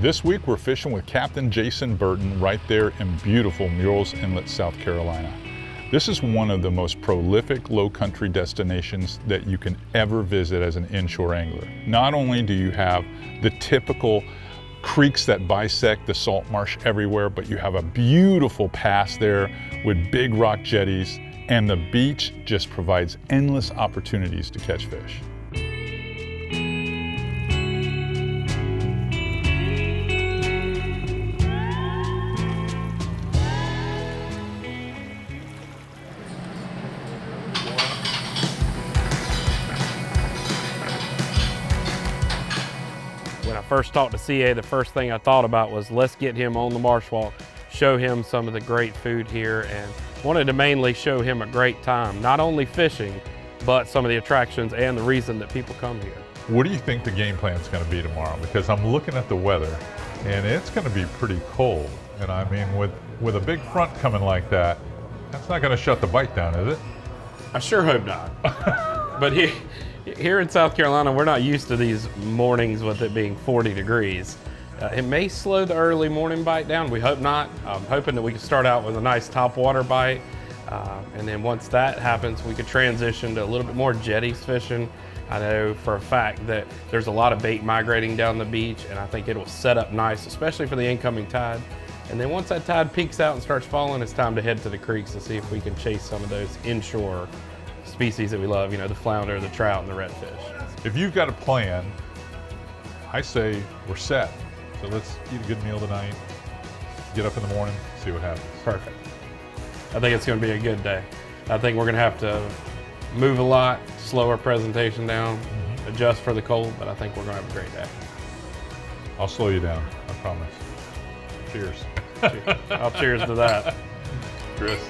This week we're fishing with Captain Jason Burton right there in beautiful Murrells Inlet, South Carolina. This is one of the most prolific low country destinations that you can ever visit as an inshore angler. Not only do you have the typical creeks that bisect the salt marsh everywhere, but you have a beautiful pass there with big rock jetties, and the beach just provides endless opportunities to catch fish. When I first talked to CA, the first thing I thought about was let's get him on the marsh walk, show him some of the great food here, and wanted to mainly show him a great time, not only fishing, but some of the attractions and the reason that people come here. What do you think the game plan is going to be tomorrow? Because I'm looking at the weather and it's going to be pretty cold. And I mean, with a big front coming like that, that's not going to shut the bite down, is it? I sure hope not. But here in South Carolina, we're not used to these mornings with it being 40 degrees. It may slow the early morning bite down. We hope not. I'm hoping that we can start out with a nice topwater bite. And then once that happens, we could transition to a little bit more jetties fishing. I know for a fact that there's a lot of bait migrating down the beach, and I think it'll set up nice, especially for the incoming tide. And then once that tide peaks out and starts falling, it's time to head to the creeks to see if we can chase some of those inshore species that we love, you know, the flounder, the trout, and the redfish. If you've got a plan, I say we're set. So let's eat a good meal tonight, get up in the morning, see what happens. Perfect. I think it's going to be a good day. I think we're going to have to move a lot, slow our presentation down, adjust for the cold, but I think we're going to have a great day. I'll slow you down, I promise. Cheers. I'll cheers to that. Chris.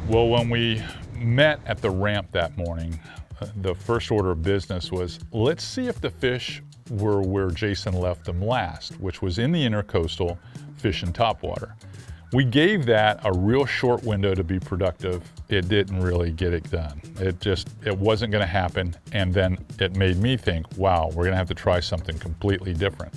Well, when we met at the ramp that morning, the first order of business was, let's see if the fish were where Jason left them last, which was in the intercoastal, fishing topwater. We gave that a real short window to be productive. It didn't really get it done. It wasn't gonna happen. And then it made me think, wow, we're gonna have to try something completely different.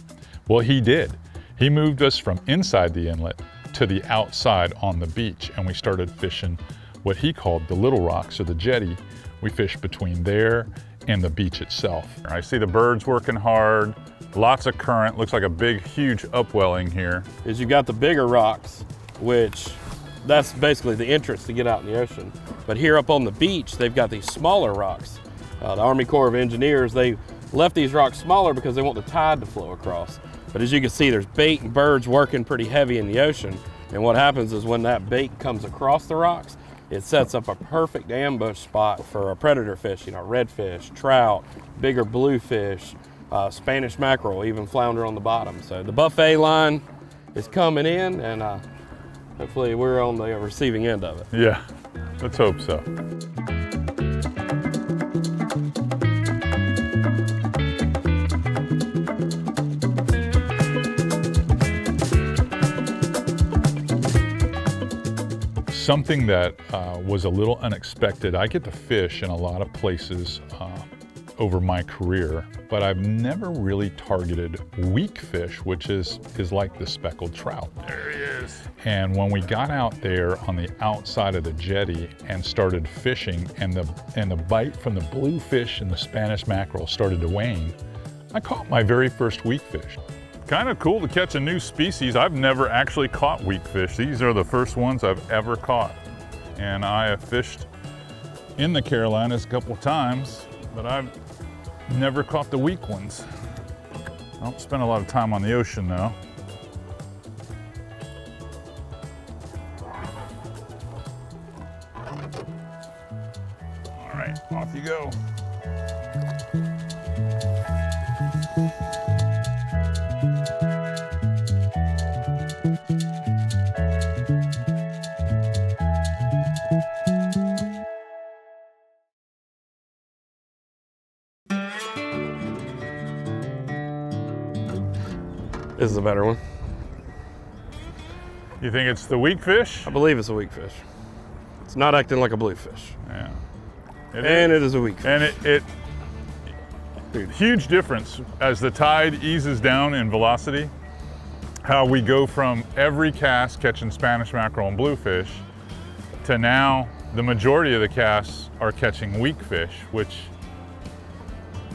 Well, he did. He moved us from inside the inlet to the outside on the beach, and we started fishing what he called the little rocks, or the jetty. We fished between there and the beach itself. I see the birds working hard, lots of current, looks like a big, huge upwelling here. Is you've got the bigger rocks, which that's basically the entrance to get out in the ocean. But here up on the beach, they've got these smaller rocks. The Army Corps of Engineers, they left these rocks smaller because they want the tide to flow across. But as you can see, there's bait and birds working pretty heavy in the ocean. And what happens is when that bait comes across the rocks, it sets up a perfect ambush spot for a predator fish, you know, redfish, trout, bigger bluefish, Spanish mackerel, even flounder on the bottom. So the buffet line is coming in, and hopefully we're on the receiving end of it. Yeah, let's hope so. Something that was a little unexpected. I get to fish in a lot of places over my career, but I've never really targeted weak fish, which is like the speckled trout. There he is. And when we got out there on the outside of the jetty and started fishing, and the bite from the bluefish and the Spanish mackerel started to wane, I caught my very first weak fish. Kind of cool to catch a new species. I've never actually caught weak fish. These are the first ones I've ever caught. And I have fished in the Carolinas a couple of times, but I've never caught the weak ones. I don't spend a lot of time on the ocean though. All right, off you go. This is a better one. You think it's the weak fish? I believe it's a weak fish. It's not acting like a bluefish. Yeah. It is a weak fish. And it huge difference as the tide eases down in velocity, how we go from every cast catching Spanish mackerel and bluefish to now the majority of the casts are catching weak fish, which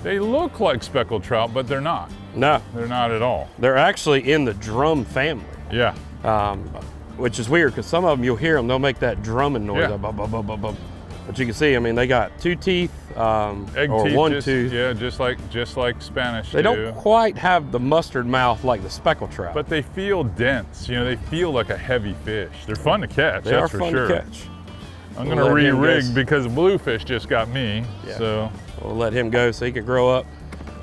they look like speckled trout, but they're not. No. They're not at all. They're actually in the drum family. Yeah. Which is weird because some of them you'll hear them, they'll make that drumming noise. Yeah. But you can see, I mean, they got 2 teeth, Egg or teeth, 1 tooth. Yeah, just like Spanish They do. don't quite have the mustard mouth like the speckled trout. But they feel dense. You know, they feel like a heavy fish. They're fun to catch. They that's are for fun sure. to catch. I'm We'll gonna let him re-rig go. because bluefish just got me. Yeah. So We'll let him go so he can grow up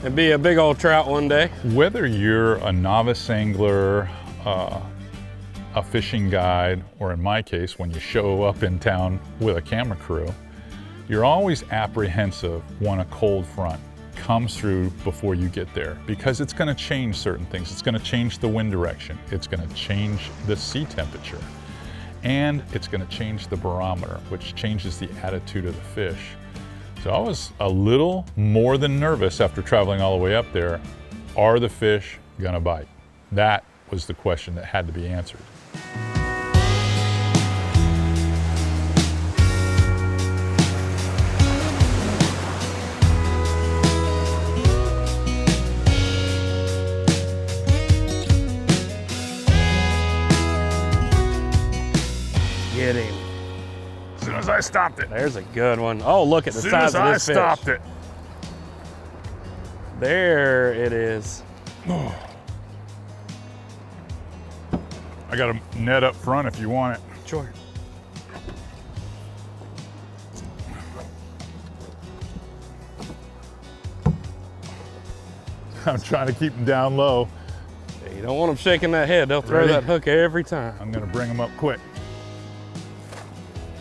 and be a big old trout one day. whether you're a novice angler, a fishing guide, or in my case, when you show up in town with a camera crew, you're always apprehensive when a cold front comes through before you get there, because it's going to change certain things. It's going to change the wind direction. It's going to change the sea temperature. And it's going to change the barometer, which changes the attitude of the fish. So I was a little more than nervous after traveling all the way up there. Are the fish going to bite? That was the question that had to be answered. Get him. As soon as I stopped it. There's a good one. Oh, look at the As soon size as of I this fish. stopped it. There it is. I got a net up front if you want it. Sure. I'm trying to keep them down low. You don't want them shaking that head. They'll throw Ready? that hook every time. I'm gonna bring them up quick.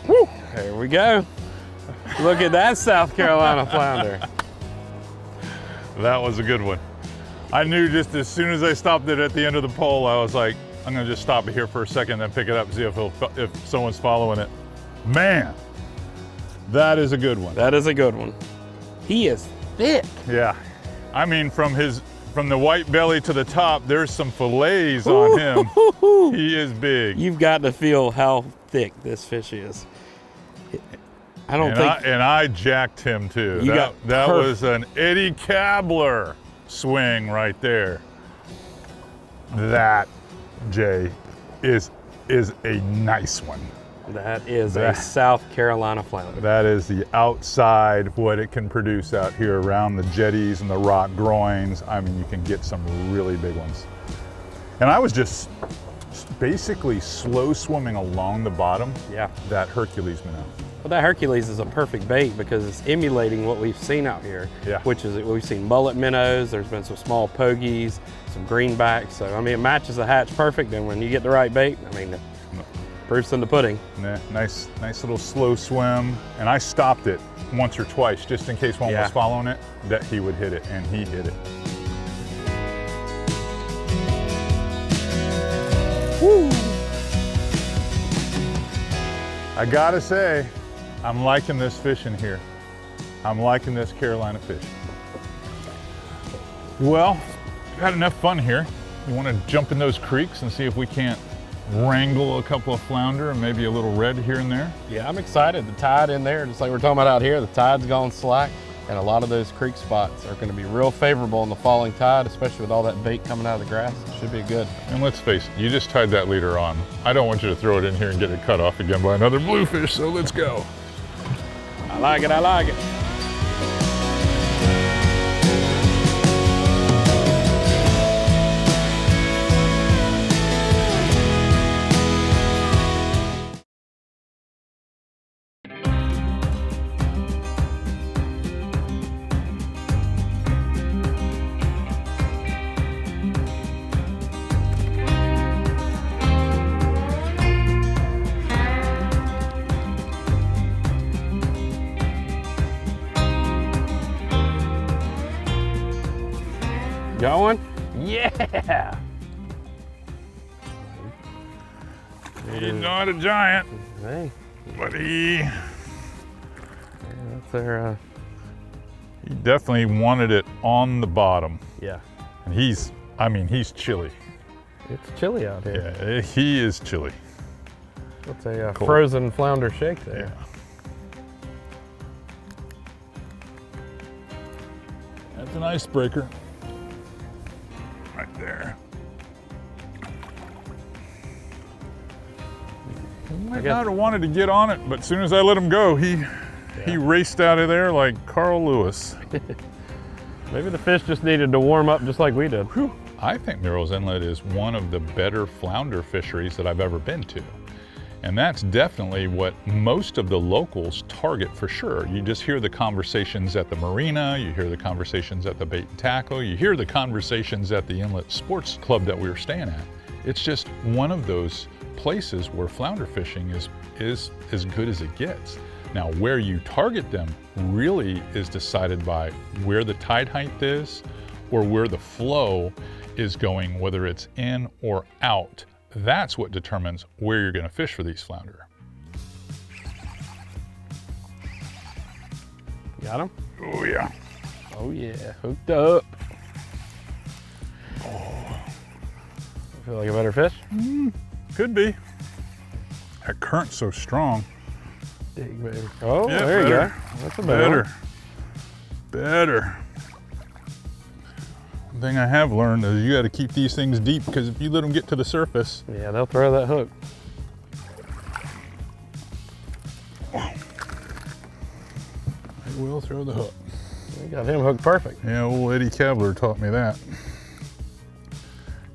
Woo! There we go. Look at that South Carolina flounder. That was a good one. I knew just as soon as I stopped it at the end of the pole, I was like, I'm gonna just stop it here for a second, then pick it up and see if someone's following it. Man, that is a good one. That is a good one. He is thick. Yeah, I mean from the white belly to the top, there's some fillets on him. He is big. You've got to feel how thick this fish is. I don't think. And I jacked him too. You that got was an Eddie Kabler swing right there. That, Jay, is a nice one. That is a South Carolina flounder. That is the outside, what it can produce out here around the jetties and the rock groins. I mean, you can get some really big ones. And I was just basically slow swimming along the bottom. Yeah. That Hercules minnow. Well, that Hercules is a perfect bait because it's emulating what we've seen out here. Yeah. Which is, we've seen mullet minnows, there's been some small pogies, some greenbacks. So, I mean, it matches the hatch perfect. And when you get the right bait, I mean, proof's in the pudding. Yeah, nice little slow swim. And I stopped it once or twice just in case one was following it, that he would hit it, and he hit it. Woo! I gotta say, I'm liking this fish in here. I'm liking this Carolina fish. Well, we've had enough fun here. You wanna jump in those creeks and see if we can't wrangle a couple of flounder and maybe a little red here and there? Yeah, I'm excited. The tide in there, just like we're talking about out here, the tide's gone slack, and a lot of those creek spots are going to be real favorable in the falling tide, especially with all that bait coming out of the grass. It should be good. And let's face it, you just tied that leader on. I don't want you to throw it in here and get it cut off again by another bluefish, so let's go. I like it, I like it. Going? Yeah! He's not a giant, Hey. but he That's their, he definitely wanted it on the bottom. yeah. And he's chilly. It's chilly out here. Yeah, he is chilly. That's a frozen flounder shake there. Yeah. That's an icebreaker. Right there. He might not have wanted to get on it, but as soon as I let him go, he raced out of there like Carl Lewis. Maybe the fish just needed to warm up just like we did. Whew. I think Murrells Inlet is one of the better flounder fisheries that I've ever been to. And that's definitely what most of the locals target for sure. You just hear the conversations at the marina, you hear the conversations at the bait and tackle, you hear the conversations at the Inlet Sports Club that we were staying at. It's just one of those places where flounder fishing is as good as it gets. Now, where you target them really is decided by where the tide height is or where the flow is going, whether it's in or out. That's what determines where you're gonna fish for these flounder. Got him? Oh yeah. Oh yeah, hooked up. Oh. Feel like a better fish? Could be. That current's so strong. Dig, baby. Oh, Yeah, there you better. go. That's a better. Better. One thing I have learned is you got to keep these things deep, because if you let them get to the surface, Yeah, they'll throw that hook. they will throw the hook. We got him hooked perfect. Yeah, old Eddie Cavler taught me that.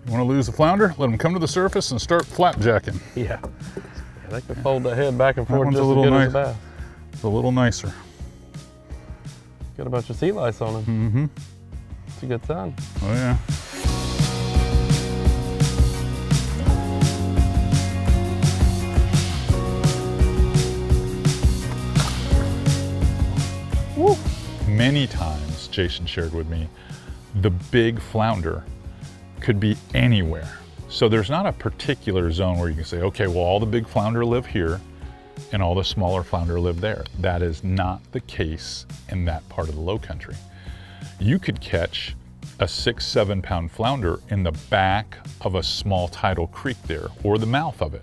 You want to lose the flounder? Let them come to the surface and start flapjacking. Yeah. They can fold the head back and That forth one's just a little as good nice. as a bass. It's a little nicer. Got a bunch of sea lice on him. Mm-hmm. It's a good sign. Oh yeah. Woo. Many times, Jason shared with me, the big flounder could be anywhere. So there's not a particular zone where you can say, okay, well, all the big flounder live here and all the smaller flounder live there. That is not the case in that part of the low country. You could catch a 6-7 pound flounder in the back of a small tidal creek there, or the mouth of it.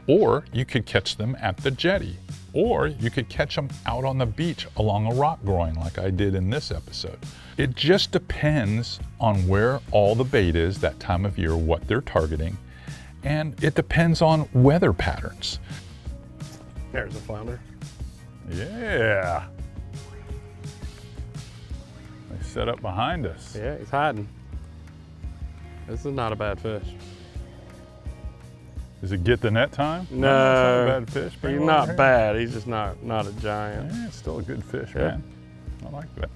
Or you could catch them at the jetty, or you could catch them out on the beach along a rock groin like I did in this episode. It just depends on where all the bait is that time of year, what they're targeting, and it depends on weather patterns. There's a flounder. Yeah. They set up behind us. Yeah, he's hiding. This is not a bad fish. Does it get the net time? No, It's not a bad fish. Bring he's him over not here. bad. He's just not a giant. Yeah, it's still a good fish, Yeah. man. I like that.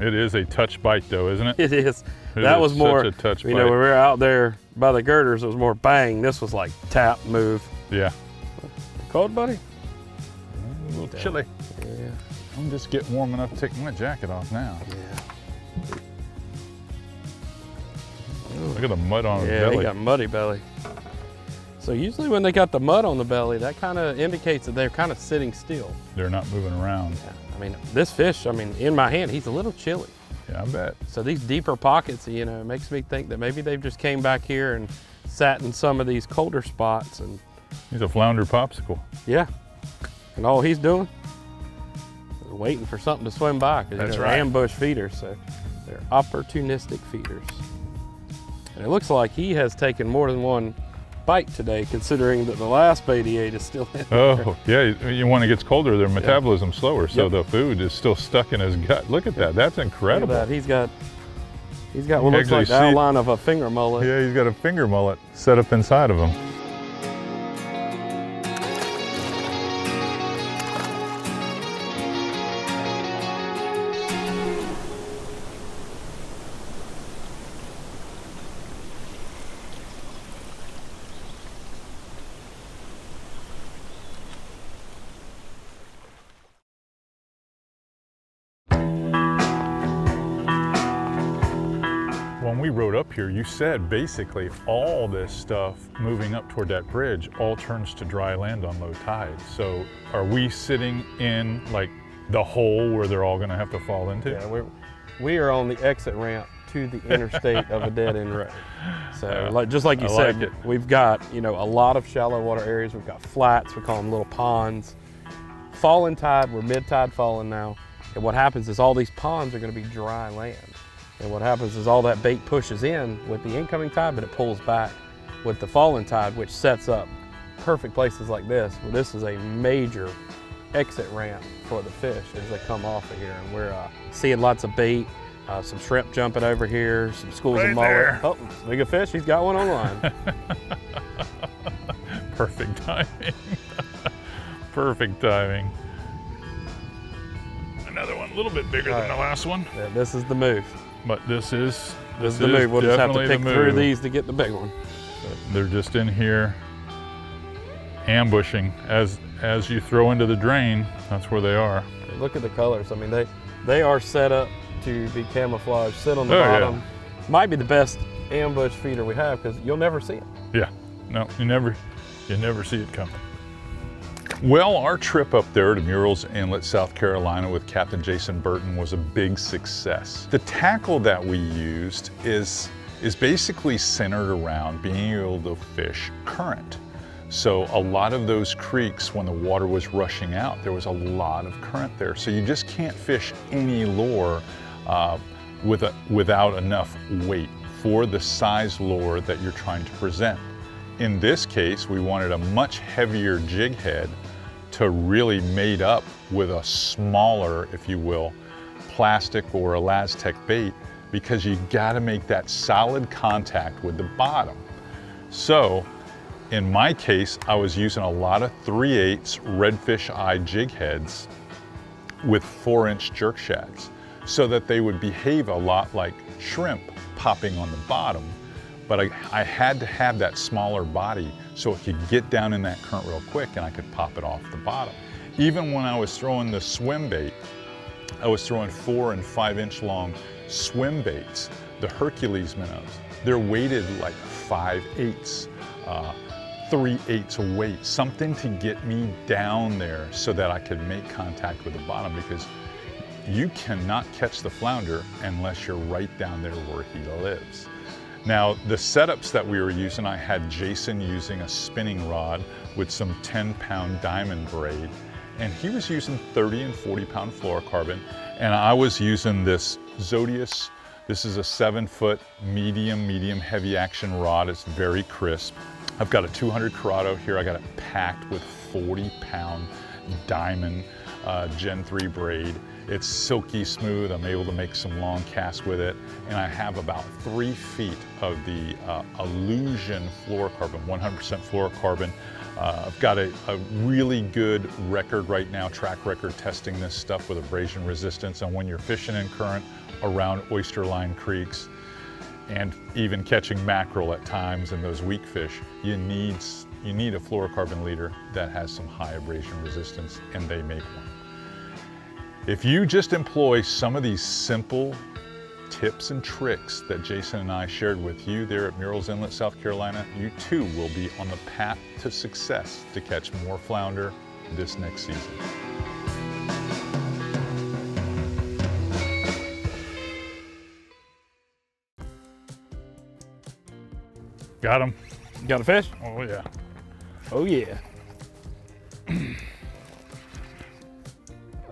It is a touch bite though, isn't it? It is. It That is was more, such a touch you know, bite. when we were out there by the girders, it was more bang. This was like tap, move. Yeah. Cold, buddy? A little chilly. Yeah. I'm just getting warm enough to take my jacket off now. Yeah. Look at the mud on his Yeah, belly. he got muddy belly. So usually when they got the mud on the belly, that kind of indicates that they're kind of sitting still. They're not moving around. Yeah. I mean, this fish, I mean, in my hand, he's a little chilly. Yeah, I bet. So these deeper pockets, you know, makes me think that maybe they've just came back here and sat in some of these colder spots. And He's a flounder popsicle. yeah, and all he's doing is waiting for something to swim by, because That's they're right. ambush feeders, so they're opportunistic feeders. And it looks like he has taken more than one bite today, considering that the last bait he ate is still in there. Oh, yeah, when it gets colder, their metabolism's slower, so Yep. the food is still stuck in his gut. Look at that, that's Look incredible. at that. He's got what looks actually like the see it. outline of a finger mullet. Yeah, he's got a finger mullet set up inside of him. When we rode up here, you said basically all this stuff moving up toward that bridge all turns to dry land on low tide. So are we sitting in like the hole where they're all gonna have to fall into? Yeah, we are on the exit ramp to the interstate of a dead end road. So just like you said, we've got, you know, a lot of shallow water areas. We've got flats, we call them little ponds. Falling tide, we're mid-tide falling now. And what happens is all these ponds are gonna be dry land. And what happens is all that bait pushes in with the incoming tide, but it pulls back with the falling tide, which sets up perfect places like this, where this is a major exit ramp for the fish as they come off of here. And we're seeing lots of bait, some shrimp jumping over here, some schools of mullet. Oh, big a fish, he's got one on line. Perfect timing. Perfect timing. Another one a little bit bigger than the last one. Yeah, this is the move. But this is the move. We'll just have to pick through these to get the big one. They're just in here ambushing. As you throw into the drain, that's where they are. Look at the colors. I mean, they are set up to be camouflaged. Sit on the bottom. Yeah. Might be the best ambush feeder we have because you'll never see it. Yeah, no, you never see it coming. Well, our trip up there to Murrells Inlet, South Carolina with Captain Jason Burton was a big success. The tackle that we used is basically centered around being able to fish current. So a lot of those creeks, when the water was rushing out, there was a lot of current there. So you just can't fish any lure without enough weight for the size lure that you're trying to present. In this case, we wanted a much heavier jig head to really mate up with a smaller, if you will, plastic or Elastec bait, because you gotta make that solid contact with the bottom. So in my case, I was using a lot of 3/8 Redfish eye jig heads with 4-inch jerk shags so that they would behave a lot like shrimp popping on the bottom. But I had to have that smaller body so it could get down in that current real quick and I could pop it off the bottom. Even when I was throwing the swim bait, I was throwing 4 and 5-inch long swim baits, the Hercules minnows. They're weighted like 5/8, 3/8 of weight, something to get me down there so that I could make contact with the bottom, because you cannot catch the flounder unless you're right down there where he lives. Now, the setups that we were using, I had Jason using a spinning rod with some 10-pound diamond braid, and he was using 30 and 40-pound fluorocarbon, and I was using this Zodius. This is a 7-foot medium heavy action rod. It's very crisp. I've got a 200 Corrado here. I got it packed with 40-pound diamond Gen 3 braid. It's silky smooth. I'm able to make some long casts with it. And I have about 3 feet of the Illusion fluorocarbon, 100% fluorocarbon. I've got a really good record right now, track record, testing this stuff with abrasion resistance. And when you're fishing in current around oyster line creeks and even catching mackerel at times and those weak fish, you need a fluorocarbon leader that has some high abrasion resistance, and they make one. If you just employ some of these simple tips and tricks that Jason and I shared with you there at Murrells Inlet, South Carolina, you too will be on the path to success to catch more flounder this next season. Got him. Got a fish? Oh yeah. Oh yeah.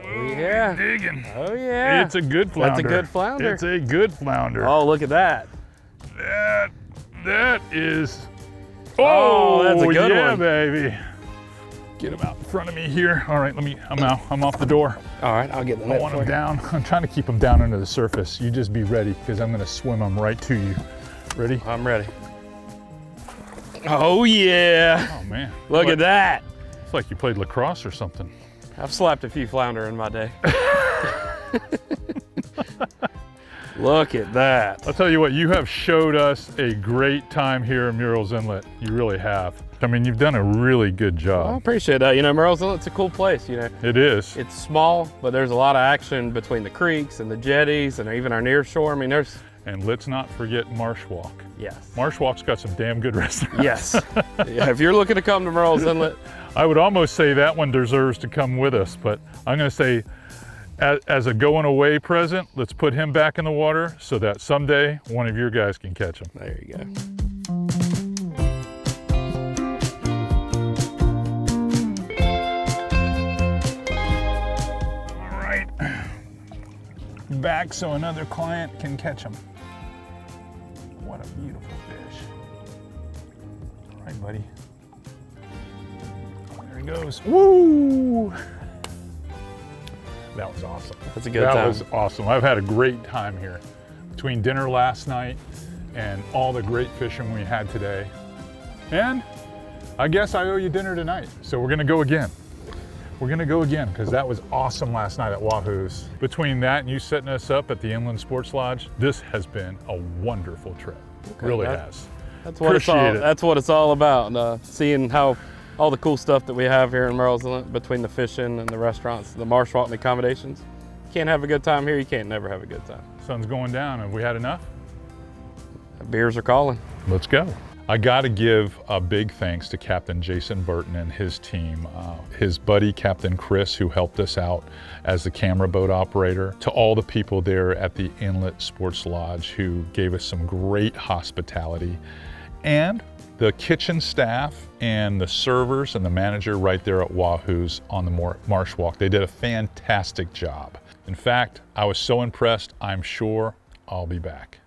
Oh yeah. Digging. Oh yeah. It's a good flounder. That's a good flounder. It's a good flounder. Oh, look at that. That is. Oh, that's a good one. Yeah, baby. Get him out in front of me here. All right, I'm off the door. All right, I'll get the net. I want him down. I'm trying to keep him down under the surface. You just be ready, because I'm gonna swim him right to you. Ready? I'm ready. Oh yeah. Oh man. Look at that. It's like you played lacrosse or something. I've slapped a few flounder in my day. Look at that. I'll tell you what, you have showed us a great time here in Murrells Inlet. You really have. I mean, you've done a really good job. Well, I appreciate that. You know, Murrells Inlet's a cool place, you know. It is. It's small, but there's a lot of action between the creeks and the jetties and even our near shore. I mean, there's And let's not forget Marsh Walk. Yes. Marsh Walk's got some damn good restaurants. Yes. Yeah, if you're looking to come to Murrells Inlet. I would almost say that one deserves to come with us, but I'm gonna say as a going away present, let's put him back in the water so that someday one of your guys can catch him. There you go. All right, back so another client can catch him. What a beautiful fish. All right, buddy. There he goes. Woo! That was awesome. That's a good time. That was awesome. I've had a great time here. Between dinner last night and all the great fishing we had today. And I guess I owe you dinner tonight. So we're gonna go again. We're gonna go again because that was awesome last night at Wahoo's. Between that and you setting us up at the Inland Sports Lodge, this has been a wonderful trip. Okay, really has. That's what that's what it's all about. Seeing how all the cool stuff that we have here in Murrells Inlet, between the fishing and the restaurants, the marsh walk and the accommodations. You can't have a good time here, you can't never have a good time. Sun's going down. Have we had enough? The beers are calling. Let's go. I gotta give a big thanks to Captain Jason Burton and his team, his buddy Captain Chris, who helped us out as the camera boat operator, to all the people there at the Inlet Sports Lodge who gave us some great hospitality, and the kitchen staff and the servers and the manager right there at Wahoo's on the Marsh Walk. They did a fantastic job. In fact, I was so impressed, I'm sure I'll be back.